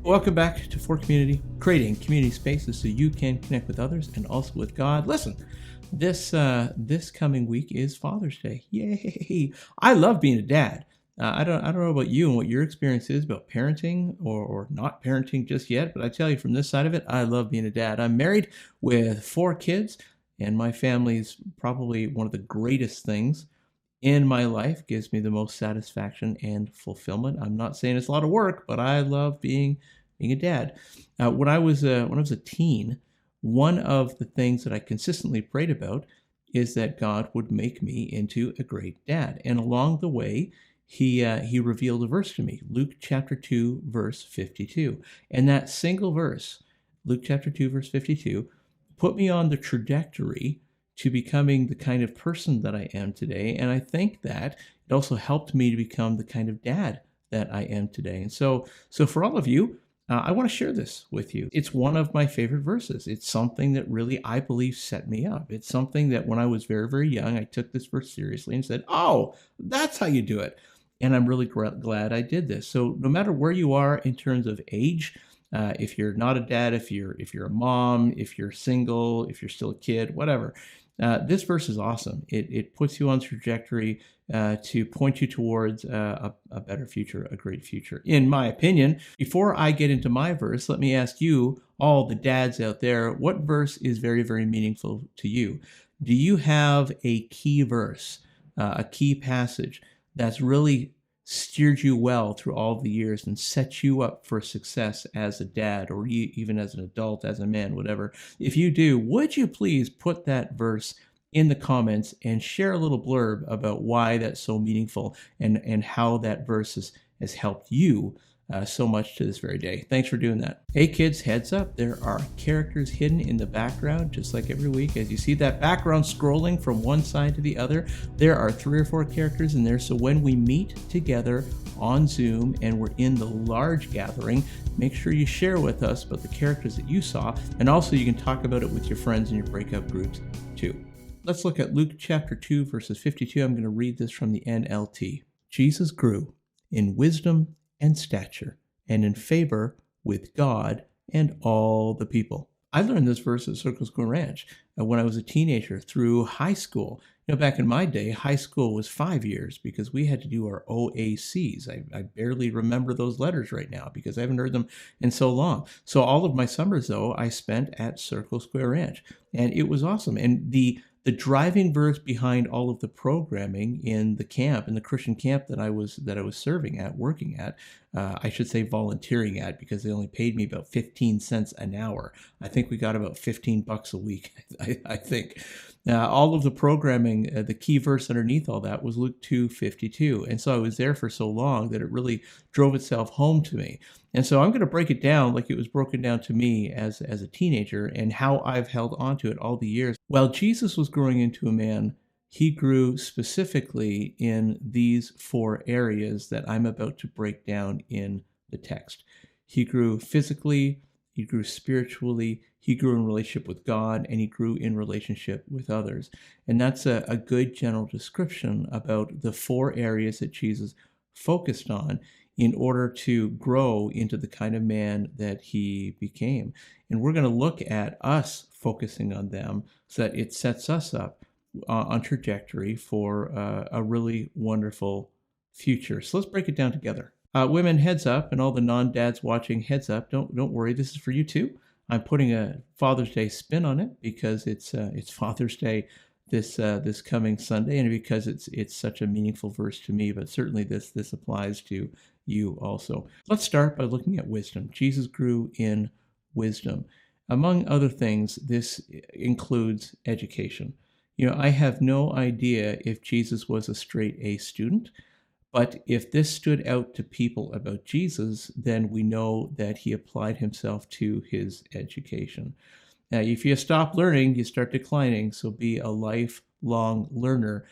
Welcome back to 4Community, creating community spaces so you can connect with others and also with God. Listen, this coming week is Father's Day. Yay! I love being a dad. I don't know about you and what your experience is about parenting or not parenting just yet, but I tell you from this side of it, I love being a dad. I'm married with 4 kids, and my family's probably one of the greatest things in my life, gives me the most satisfaction and fulfillment. I'm not saying it's a lot of work, but I love being a dad. When I was a teen, one of the things that I consistently prayed about is that God would make me into a great dad. And along the way, he revealed a verse to me, Luke chapter 2, verse 52. And that single verse, Luke chapter 2, verse 52, put me on the trajectory to becoming the kind of person that I am today. And I think that it also helped me to become the kind of dad that I am today. And so for all of you, I want to share this with you. It's one of my favorite verses. It's something that really, I believe, set me up. It's something that when I was very, very young, I took this verse seriously and said, oh, that's how you do it. And I'm really glad I did this. So no matter where you are in terms of age, if you're not a dad, if you're a mom, if you're single, if you're still a kid, whatever, this verse is awesome. It puts you on trajectory to point you towards a better future, a great future, in my opinion. Before I get into my verse, let me ask you, all the dads out there, what verse is very, very meaningful to you? Do you have a key verse, a key passage that's really steered you well through all the years and set you up for success as a dad or even as an adult, as a man, whatever? If you do, would you please put that verse in the comments and share a little blurb about why that's so meaningful and how that verse has helped you so much to this very day. Thanks for doing that. Hey kids, heads up, there are characters hidden in the background, just like every week. As you see that background scrolling from one side to the other, there are 3 or 4 characters in there. So when we meet together on Zoom and we're in the large gathering, make sure you share with us about the characters that you saw, and also you can talk about it with your friends in your breakout groups too. Let's look at Luke chapter 2, verses 52. I'm going to read this from the NLT. Jesus grew in wisdom and stature and in favor with God and all the people. I learned this verse at Circle Square Ranch when I was a teenager through high school. Back in my day, high school was 5 years because we had to do our OACs. I barely remember those letters right now because I haven't heard them in so long. So all of my summers, though, I spent at Circle Square Ranch, and it was awesome. And the driving verse behind all of the programming in the camp, in the Christian camp that I was serving at, working at, I should say volunteering at, because they only paid me about 15 cents an hour. I think we got about $15 a week, I think. All of the programming, the key verse underneath all that was Luke 2:52. And so I was there for so long that it really drove itself home to me. And so I'm going to break it down like it was broken down to me as a teenager and how I've held on to it all the years. While Jesus was growing into a man, he grew specifically in these 4 areas that I'm about to break down in the text. He grew physically, he grew spiritually, he grew in relationship with God, and he grew in relationship with others. And that's a good general description about the 4 areas that Jesus focused on in order to grow into the kind of man that he became. And we're going to look at us focusing on them so that it sets us up on trajectory for a really wonderful future. So let's break it down together. Women, heads up, and all the non-dads watching, heads up. Don't worry, this is for you too. I'm putting a Father's Day spin on it because it's Father's Day this coming Sunday, and because it's such a meaningful verse to me. But certainly this applies to you also. Let's start by looking at wisdom. Jesus grew in wisdom. Among other things, this includes education. I have no idea if Jesus was a straight A student, but if this stood out to people about Jesus, then we know that he applied himself to his education. Now, if you stop learning, you start declining, so be a lifelong learner.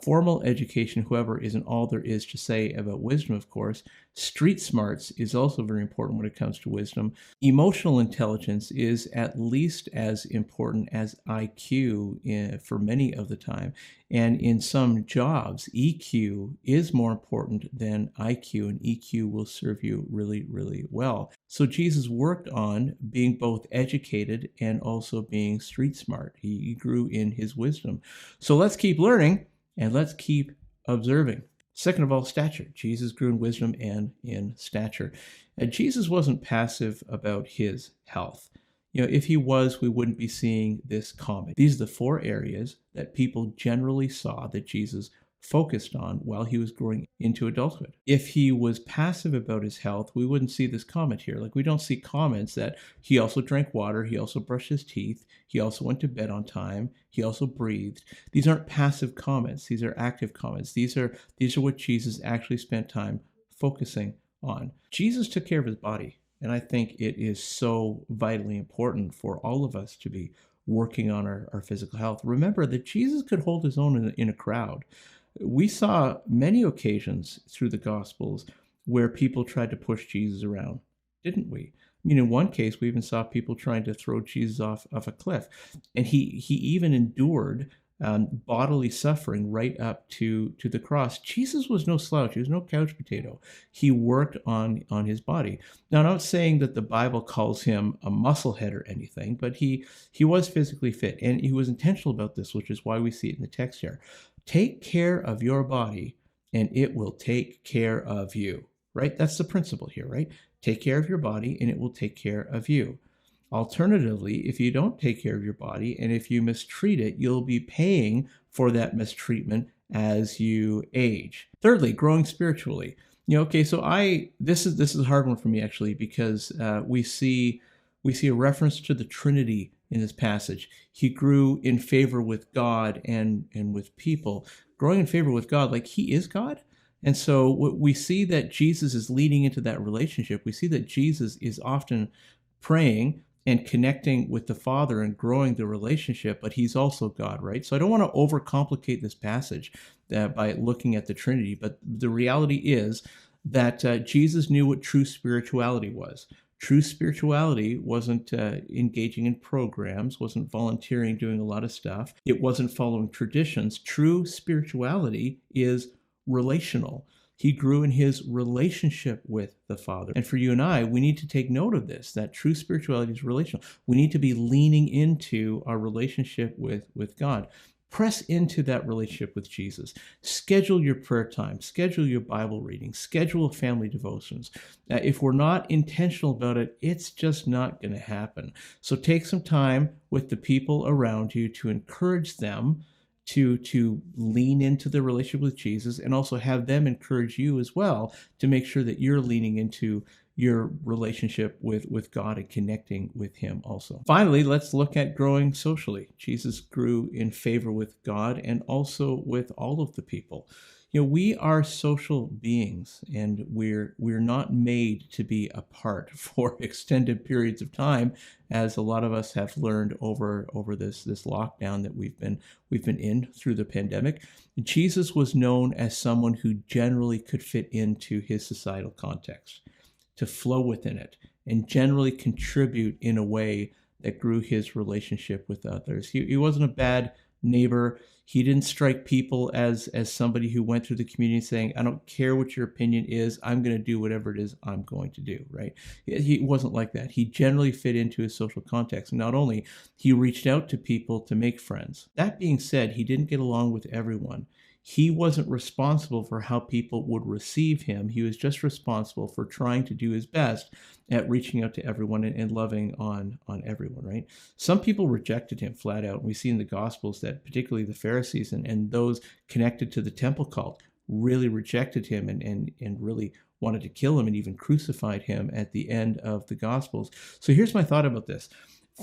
Formal education, however, isn't all there is to say about wisdom, of course. Street smarts is also very important when it comes to wisdom. Emotional intelligence is at least as important as IQ for many of the time. And in some jobs, EQ is more important than IQ, and EQ will serve you really, really well. So Jesus worked on being both educated and also being street smart. He grew in his wisdom. So let's keep learning and let's keep observing. Second of all, stature. Jesus grew in wisdom and in stature. And Jesus wasn't passive about his health. If he was, we wouldn't be seeing this comment. These are the four areas that people generally saw that Jesus focused on while he was growing into adulthood. If he was passive about his health, we wouldn't see this comment here. Like, we don't see comments that he also drank water, he also brushed his teeth, he also went to bed on time, he also breathed. These aren't passive comments, these are active comments. These are what Jesus actually spent time focusing on. Jesus took care of his body, and I think it is so vitally important for all of us to be working on our physical health. Remember that Jesus could hold his own in a crowd. We saw many occasions through the Gospels where people tried to push Jesus around, didn't we? I mean, in one case, we even saw people trying to throw Jesus off a cliff. And he even endured bodily suffering right up to the cross. Jesus was no slouch. He was no couch potato. He worked on his body. Now, I'm not saying that the Bible calls him a musclehead or anything, but he was physically fit. And he was intentional about this, which is why we see it in the text here. Take care of your body, and it will take care of you, right? That's the principle here, right? Take care of your body, and it will take care of you. Alternatively, if you don't take care of your body, and if you mistreat it, you'll be paying for that mistreatment as you age. Thirdly, growing spiritually. Okay, so this is a hard one for me, actually, because we see a reference to the Trinity in this passage. He grew in favor with God and with people. Growing in favor with God, like he is God. And so we see that Jesus is leading into that relationship. We see that Jesus is often praying and connecting with the Father and growing the relationship, but he's also God, right? So I don't want to overcomplicate this passage by looking at the Trinity, but the reality is that Jesus knew what true spirituality was. True spirituality wasn't engaging in programs, wasn't volunteering, doing a lot of stuff. It wasn't following traditions. True spirituality is relational. He grew in his relationship with the Father. And for you and I, we need to take note of this, that true spirituality is relational. We need to be leaning into our relationship with God. Press into that relationship with Jesus. Schedule your prayer time. Schedule your Bible reading. Schedule family devotions. If we're not intentional about it, it's just not going to happen. So take some time with the people around you to encourage them to lean into the relationship with Jesus, and also have them encourage you as well to make sure that you're leaning into your relationship with God and connecting with him also. Finally, let's look at growing socially. Jesus grew in favor with God and also with all of the people. We are social beings, and we're not made to be apart for extended periods of time, as a lot of us have learned over this lockdown that we've been in through the pandemic. Jesus was known as someone who generally could fit into his societal context, to flow within it, and generally contribute in a way that grew his relationship with others. He wasn't a bad neighbor. He didn't strike people as somebody who went through the community saying, I don't care what your opinion is, I'm going to do whatever it is I'm going to do, right? He wasn't like that. He generally fit into his social context. And not only, he reached out to people to make friends. That being said, he didn't get along with everyone. He wasn't responsible for how people would receive him. He was just responsible for trying to do his best at reaching out to everyone and loving on everyone, right? Some people rejected him flat out. We see in the Gospels that particularly the Pharisees and those connected to the temple cult really rejected him and really wanted to kill him and even crucified him at the end of the Gospels. So here's my thought about this.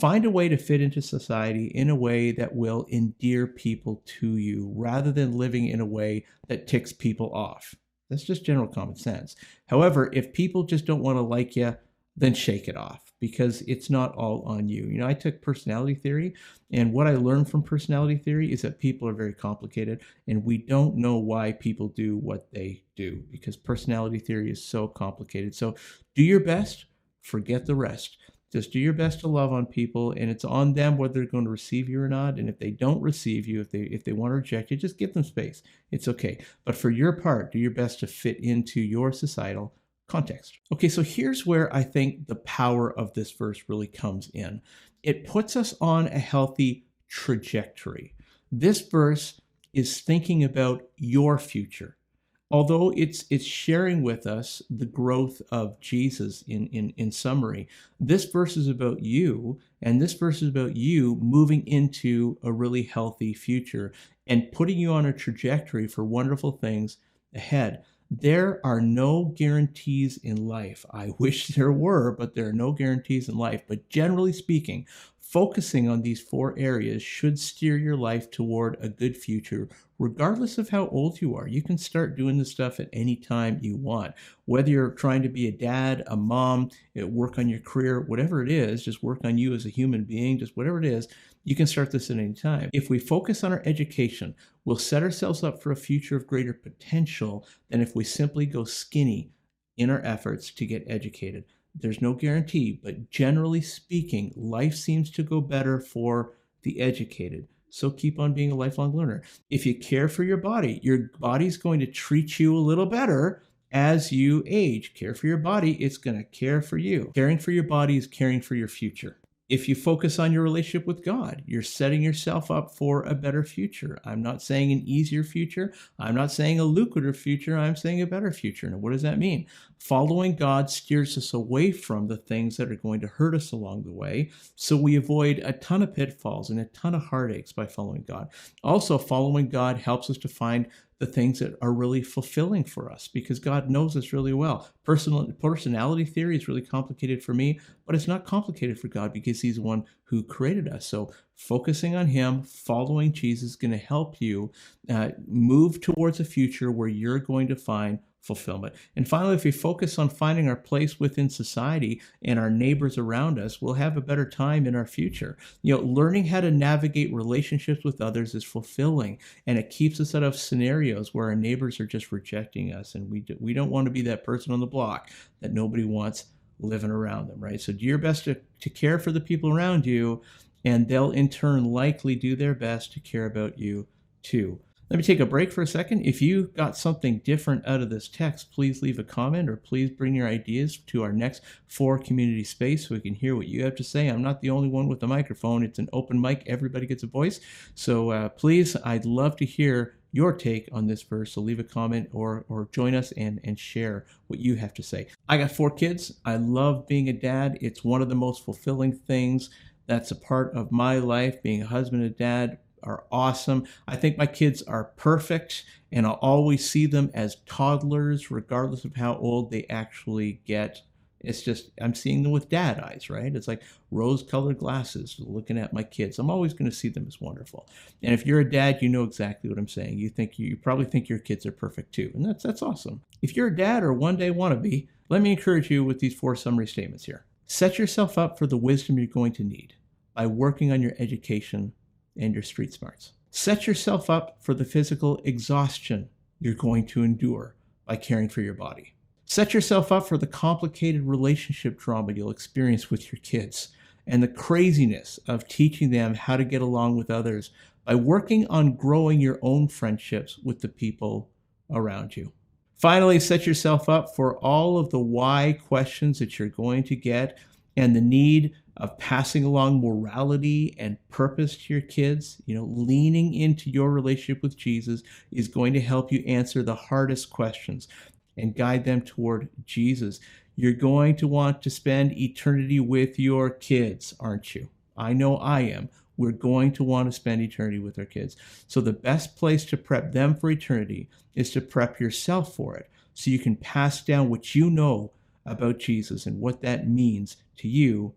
Find a way to fit into society in a way that will endear people to you, rather than living in a way that ticks people off. That's just general common sense. However, if people just don't want to like you, then shake it off. because it's not all on you. You know, I took personality theory, and what I learned from personality theory is that people are very complicated, and we don't know why people do what they do because personality theory is so complicated. So do your best, forget the rest. Just do your best to love on people, and it's on them whether they're going to receive you or not. And if they don't receive you, if they want to reject you, just give them space. It's okay. But for your part, do your best to fit into your societal context. Okay, so here's where I think the power of this verse really comes in. It puts us on a healthy trajectory. This verse is thinking about your future. Although it's sharing with us the growth of Jesus in summary, this verse is about you, and this verse is about you moving into a really healthy future and putting you on a trajectory for wonderful things ahead. There are no guarantees in life. I wish there were, but there are no guarantees in life. But generally speaking, focusing on these 4 areas should steer your life toward a good future, regardless of how old you are. You can start doing this stuff at any time you want. Whether you're trying to be a dad, a mom, work on your career, whatever it is, just work on you as a human being, just whatever it is, you can start this at any time. If we focus on our education, we'll set ourselves up for a future of greater potential than if we simply go skinny in our efforts to get educated. There's no guarantee, but generally speaking, life seems to go better for the educated. So keep on being a lifelong learner. If you care for your body's going to treat you a little better as you age. Care for your body, it's going to care for you. Caring for your body is caring for your future. If you focus on your relationship with God, you're setting yourself up for a better future. I'm not saying an easier future. I'm not saying a lucrative future. I'm saying a better future. Now, what does that mean? Following God steers us away from the things that are going to hurt us along the way, so we avoid a ton of pitfalls and a ton of heartaches by following God. Also, following God helps us to find the things that are really fulfilling for us because God knows us really well. Personality theory is really complicated for me, but it's not complicated for God because he's the one who created us. So focusing on him, following Jesus is going to help you move towards a future where you're going to find fulfillment. And finally, if we focus on finding our place within society and our neighbors around us, we'll have a better time in our future. You know, learning how to navigate relationships with others is fulfilling, and it keeps us out of scenarios where our neighbors are just rejecting us, and we don't want to be that person on the block that nobody wants living around them, right? So do your best to care for the people around you, and they'll in turn likely do their best to care about you too. Let me take a break for a second. If you got something different out of this text, please leave a comment or please bring your ideas to our next 4Community space so we can hear what you have to say. I'm not the only one with a microphone. It's an open mic. Everybody gets a voice. So please, I'd love to hear your take on this verse. So leave a comment or join us and share what you have to say. I got 4 kids. I love being a dad. It's one of the most fulfilling things that's a part of my life. Being a husband and dad are awesome. I think my kids are perfect, and I'll always see them as toddlers, regardless of how old they actually get. It's just, I'm seeing them with dad eyes, right? It's like rose-colored glasses looking at my kids. I'm always going to see them as wonderful. And if you're a dad, you know exactly what I'm saying. You probably think your kids are perfect too, and that's awesome. If you're a dad or one day want to be, let me encourage you with these 4 summary statements here. Set yourself up for the wisdom you're going to need by working on your education and your street smarts. Set yourself up for the physical exhaustion you're going to endure by caring for your body. Set yourself up for the complicated relationship drama you'll experience with your kids and the craziness of teaching them how to get along with others by working on growing your own friendships with the people around you. Finally, set yourself up for all of the why questions that you're going to get and the need of passing along morality and purpose to your kids. You know, leaning into your relationship with Jesus is going to help you answer the hardest questions and guide them toward Jesus. You're going to want to spend eternity with your kids, aren't you? I know I am. We're going to want to spend eternity with our kids. So the best place to prep them for eternity is to prep yourself for it, so you can pass down what you know about Jesus and what that means to you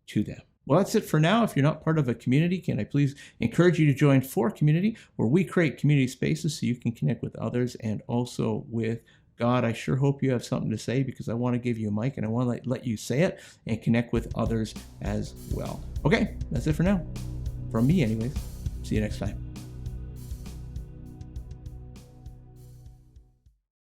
to them. Well, that's it for now. If you're not part of a community, can I please encourage you to join 4Community, where we create community spaces so you can connect with others and also with God, I sure hope you have something to say, because I want to give you a mic and I want to let you say it and connect with others as well. Okay, that's it for now. From me anyways. See you next time.